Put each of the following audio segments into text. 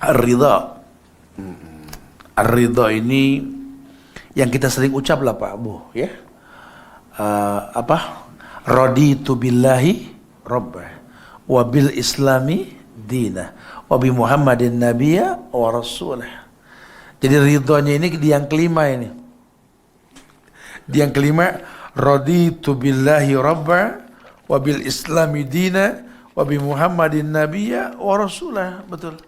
Ar-ridha. Ar-ridha ini yang kita sering ucap lah Pak Abu, ya. Raditu billahi rabbah wa bil islami dinah wa bi Muhammadin nabiyya wa rasulah. Jadi ridhonya ini di yang kelima ini. Di yang kelima, raditu billahi rabbah wa bil islami dinah wa bi Muhammadin nabiyya wa rasulah. Betul.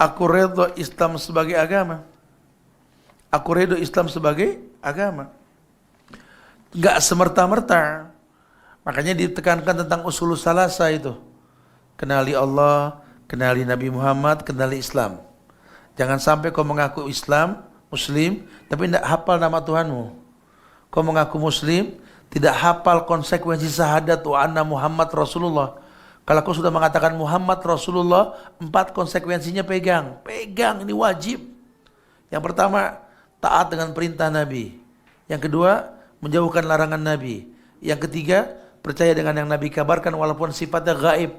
Aku redha Islam sebagai agama. Aku redha Islam sebagai agama. Enggak semerta-merta. Makanya ditekankan tentang usul salasa itu. Kenali Allah, kenali Nabi Muhammad, kenali Islam. Jangan sampai kau mengaku Islam, Muslim, tapi tidak hafal nama Tuhanmu. Kau mengaku Muslim, tidak hafal konsekuensi syahadat wa anna Muhammad Rasulullah. Kalau kau sudah mengatakan Muhammad Rasulullah, 4 konsekuensinya pegang. Pegang, ini wajib. Yang pertama, taat dengan perintah Nabi. Yang kedua, menjauhkan larangan Nabi. Yang ketiga, percaya dengan yang Nabi kabarkan walaupun sifatnya gaib.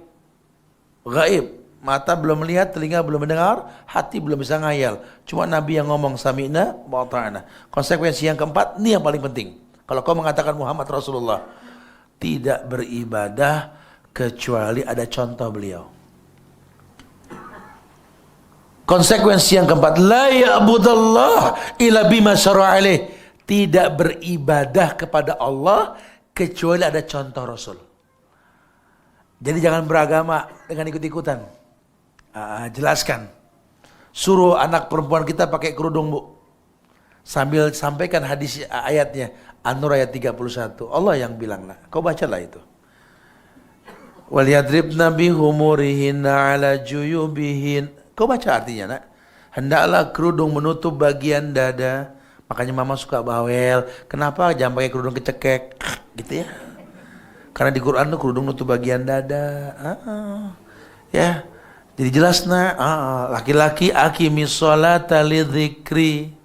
Gaib. Mata belum melihat, telinga belum mendengar, hati belum bisa ngayal. Cuma Nabi yang ngomong sami'na wa ta'ana. Konsekuensi yang keempat, ini yang paling penting. Kalau kau mengatakan Muhammad Rasulullah, tidak beribadah kecuali ada contoh beliau. Konsekuensi yang keempat, la ya'budallah illa bima syara'a alaih. Tidak beribadah kepada Allah kecuali ada contoh Rasul. Jadi jangan beragama dengan ikut-ikutan. Jelaskan. Suruh anak perempuan kita pakai kerudung, Bu. Sambil sampaikan hadis ayatnya. An-Nur ayat 31. Allah yang bilang, lah. Kau bacalah itu. Waliyadribna bihumurihinna ala juyubihin. Kau baca artinya, nak. Hendaklah kerudung menutup bagian dada. Makanya mama suka bawel. Kenapa jangan pakai kerudung kecekek? Gitu ya. Karena di Quran tuh kerudung nutup bagian dada. Ya. Jadi jelas nak. Laki-laki aqimis sholata lidzikri.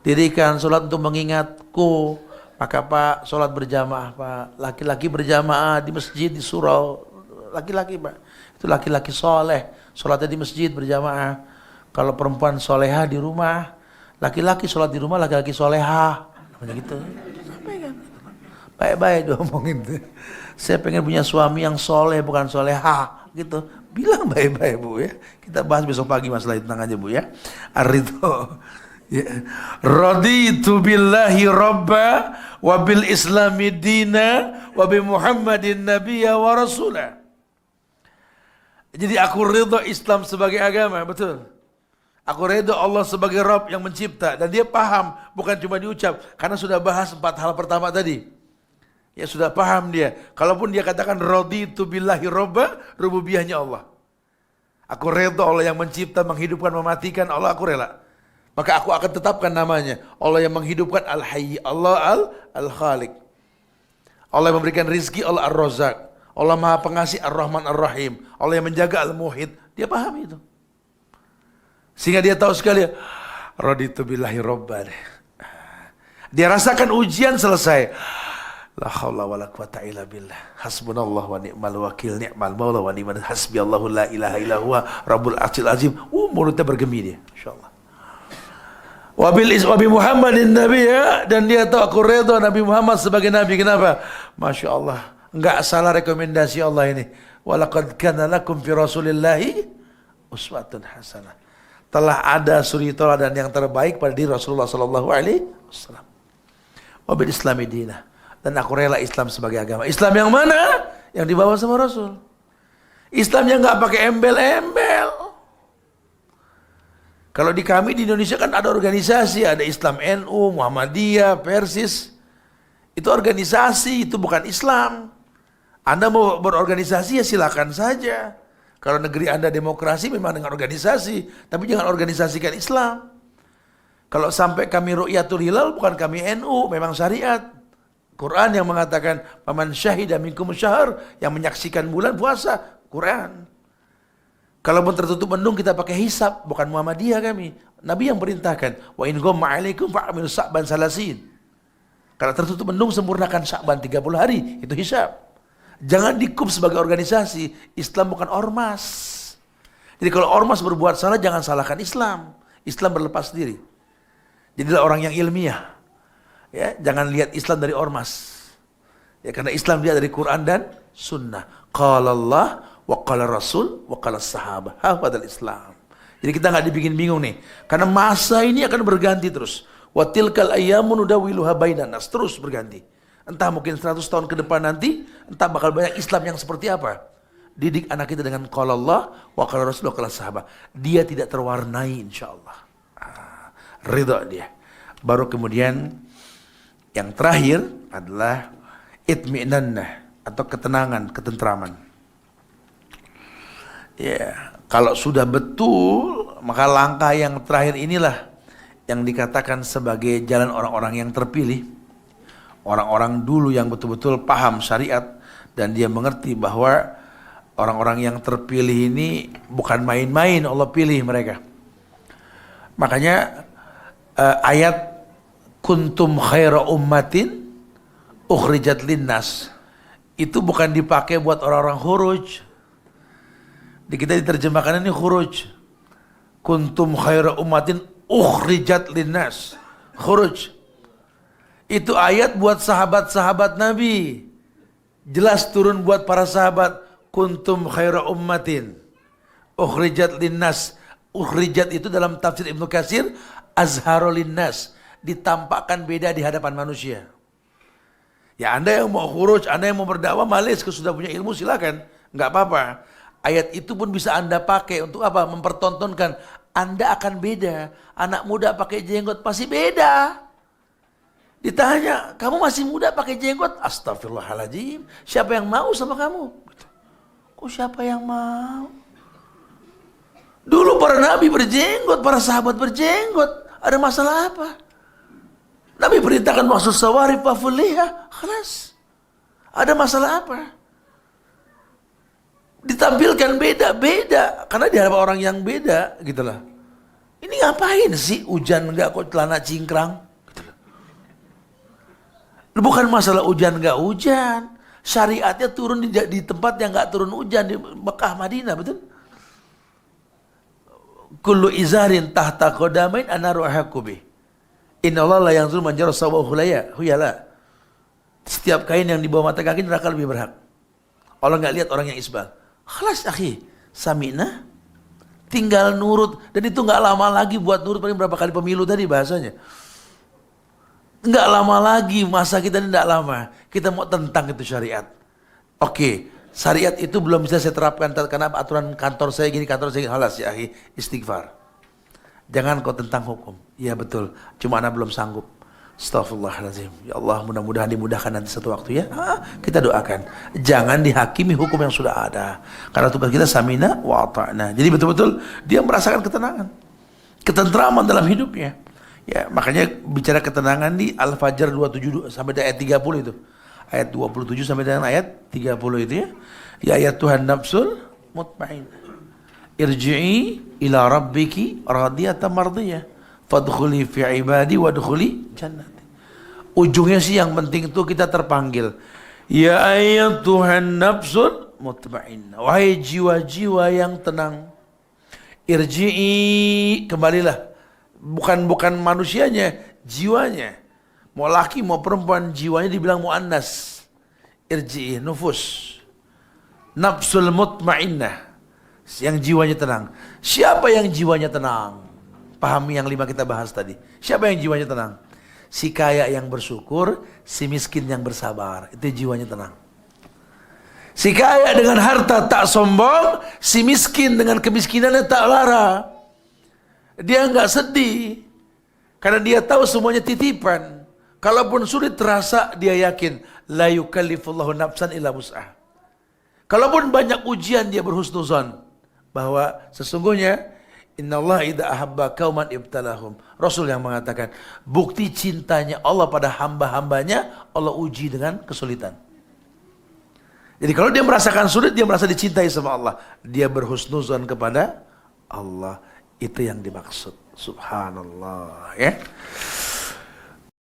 Dirikan sholat untuk mengingatku. Maka Pak, sholat berjamaah Pak. Laki-laki berjamaah di masjid, di surau. Laki-laki Pak. Itu laki-laki soleh. Sholatnya di masjid berjamaah. Kalau perempuan soleha di rumah. Laki-laki sholat di rumah, laki-laki soleha. Namanya gitu. Sampaikan. Baik-baik diomongin. Saya pengen punya suami yang soleh, bukan soleha. Gitu. Bilang baik-baik Bu ya. Kita bahas besok pagi masalah itu, tenang aja Bu ya. Ar-ridho. Ya. Raditu billahi rabba wa bil islami dina wa bi Muhammadin nabiyya wa rasulah. Jadi aku ridho Islam sebagai agama, betul. Aku ridho Allah sebagai Rabb yang mencipta. Dan dia paham, bukan cuma diucap. Karena sudah bahas 4 hal pertama tadi. Ya sudah paham dia. Kalaupun dia katakan raditu billahi rabba, rububiyahnya Allah. Aku ridho Allah yang mencipta, menghidupkan, mematikan, Allah aku rela. Maka aku akan tetapkan namanya. Allah yang menghidupkan Al-Hayy, Allah Al-Khaliq. Allah yang memberikan rizki, Allah Ar-Razzaq. Allah Maha Pengasih, Ar-Rahman Ar-Rahim. Allah yang menjaga Al-Muhid. Dia paham itu. Sehingga dia tahu sekali, raditu billahi rabban. Dia rasakan ujian selesai. La haula wala quwata illa billah. Hasbunallah wa ni'mal wakil, ni'mal maula wa ni'mal hasbi Allahu la ilaha illa huwa rabbul arsyil azim. Mulutnya bergemi dia, insyaallah. Wabil iswabi Muhammadin nabiyya, dan dia tahu aku redha Nabi Muhammad sebagai nabi. Kenapa? Masya Allah, enggak salah rekomendasi Allah ini. Walaqad kana lakum fi rasulillahi uswatun hasanah. Telah ada suri teladan yang terbaik pada diri Rasulullah sallallahu alaihi wasallam. Wabil islami dinah, dan aku rela Islam sebagai agama. Islam yang mana? Yang dibawa sama Rasul. Islam yang enggak pakai embel-embel. Kalau di kami di Indonesia kan ada organisasi, ada Islam NU, Muhammadiyah, Persis. Itu organisasi, itu bukan Islam. Anda mau berorganisasi ya silakan saja. Kalau negeri Anda demokrasi memang dengan organisasi, tapi jangan organisasikan Islam. Kalau sampai kami Ru'yatul Hilal bukan kami NU, memang syariat. Quran yang mengatakan paman syahida minkum syahr, yang menyaksikan bulan puasa, Quran. Kalau pun tertutup mendung kita pakai hisab, bukan Muhammadiyah kami. Nabi yang perintahkan, wa in ghamma 'alaikum fa'amilu sa'ban salasin. Kalau tertutup mendung sempurnakan Sya'ban 30 hari, itu hisab. Jangan dikup sebagai organisasi. Islam bukan ormas. Jadi kalau ormas berbuat salah, jangan salahkan Islam. Islam berlepas diri. Jadilah orang yang ilmiah. Ya, jangan lihat Islam dari ormas. Ya, karena Islam dia dari Quran dan Sunnah. Qala Allah, wa qala Rasul, wa qala sahabah. Hafadal Islam. Jadi kita nggak dibikin bingung nih. Karena masa ini akan berganti terus. Wa tilkal ayyamu nudawiluha bainan nas. Terus berganti. Entah mungkin 100 tahun ke depan nanti, entah bakal banyak Islam yang seperti apa. Didik anak kita dengan qala Allah, wa qala Rasul, wa qala sahabah. Dia tidak terwarnai insyaallah. Ridha dia. Baru kemudian yang terakhir adalah itmi'nannah atau ketenangan, ketentraman. Ya, kalau sudah betul, maka langkah yang terakhir inilah yang dikatakan sebagai jalan orang-orang yang terpilih. Orang-orang dulu yang betul-betul paham syariat dan dia mengerti bahwa orang-orang yang terpilih ini bukan main-main, Allah pilih mereka. Makanya ayat kuntum khaira ummatin ukhrijat linnas itu bukan dipakai buat orang-orang khuruj. Di kita diterjemahkan ini khuruj. Kuntum khaira ummatin ukhrijat linnas. Khuruj. Itu ayat buat sahabat-sahabat Nabi. Jelas turun buat para sahabat. Kuntum khaira ummatin ukhrijat linnas. Ukhrijat itu dalam tafsir Ibnu Katsir azharul linnas, ditampakkan beda di hadapan manusia. Ya, Anda yang mau khuruj, Anda yang mau berdakwah, malis, sudah punya ilmu silakan, nggak apa-apa. Ayat itu pun bisa Anda pakai untuk apa? Mempertontonkan Anda akan beda. Anak muda pakai jenggot pasti beda. Ditanya, kamu masih muda pakai jenggot? Astagfirullahaladzim, siapa yang mau sama kamu? Kok siapa yang mau? Dulu para nabi berjenggot, para sahabat berjenggot. Ada masalah apa? Nabi perintahkan maksud sawarif fafuliha, khalas. Ada masalah apa? Ditampilkan beda-beda karena di hadapan orang yang beda, gitulah. Ini ngapain sih hujan enggak kok celana cingkrang? Gitulah. Bukan masalah hujan enggak hujan, syariatnya turun di tempat yang enggak turun hujan, di Mekah, Madinah, betul? Kullu izarin tahta qadamain anaru ahaqubih. Innallaha la yanzuru man jara sawahu huyala. Setiap kain yang di bawah mata kaki neraka lebih berhak. Allah enggak lihat orang yang isbal. Khalas akhi, sami'na, tinggal nurut. Dan itu enggak lama lagi buat nurut, paling berapa kali pemilu tadi bahasanya. Enggak lama lagi, masa kita ini enggak lama. Kita mau tentang itu syariat. Oke, syariat itu belum bisa saya terapkan karena aturan kantor saya gini, halas ya akhi, istighfar. Jangan kau tentang hukum. Iya betul, cuma anak belum sanggup. Astaghfirullahaladzim. Ya Allah, mudah-mudahan dimudahkan nanti satu waktu ya. Kita doakan. Jangan dihakimi hukum yang sudah ada. Karena tugas kita samina wa ata'na. Jadi betul-betul dia merasakan ketenangan. Ketentraman dalam hidupnya. Ya, makanya bicara ketenangan di Al-Fajr 27 sampai ayat 30 itu. Ayat 27 sampai dengan ayat 30 itu ya. Ya ayat Tuhan nafsul mutmainnah. Irji'i ila rabbiki radiyatan mardiyah. Fadkhuli fi ibadi wadkhuli jannati. Ujungnya sih yang penting itu kita terpanggil. Ya ayyatuhan nafsul mutmainnah. Wahai jiwa-jiwa yang tenang. Irji'i, kembalilah. Bukan manusianya, jiwanya. Mau laki mau perempuan, jiwanya dibilang muannas. Irji'i, nufus. Nafsul mutmainnah. Yang jiwanya tenang. Siapa yang jiwanya tenang? Pahami yang 5 kita bahas tadi. Siapa yang jiwanya tenang? Si kaya yang bersyukur, si miskin yang bersabar. Itu jiwanya tenang. Si kaya dengan harta tak sombong, si miskin dengan kemiskinannya tak lara. Dia enggak sedih. Karena dia tahu semuanya titipan. Kalaupun sulit terasa, dia yakin. La yukallifullahu nafsan illa wus'ah. Kalaupun banyak ujian, dia berhusnuzan. Bahwa sesungguhnya innallaha idza ahabba qauman ibtalahum. Rasul yang mengatakan, bukti cintanya Allah pada hamba-hambanya, Allah uji dengan kesulitan. Jadi kalau dia merasakan sulit, dia merasa dicintai sama Allah. Dia berhusnuzan kepada Allah. Itu yang dimaksud. Subhanallah, ya.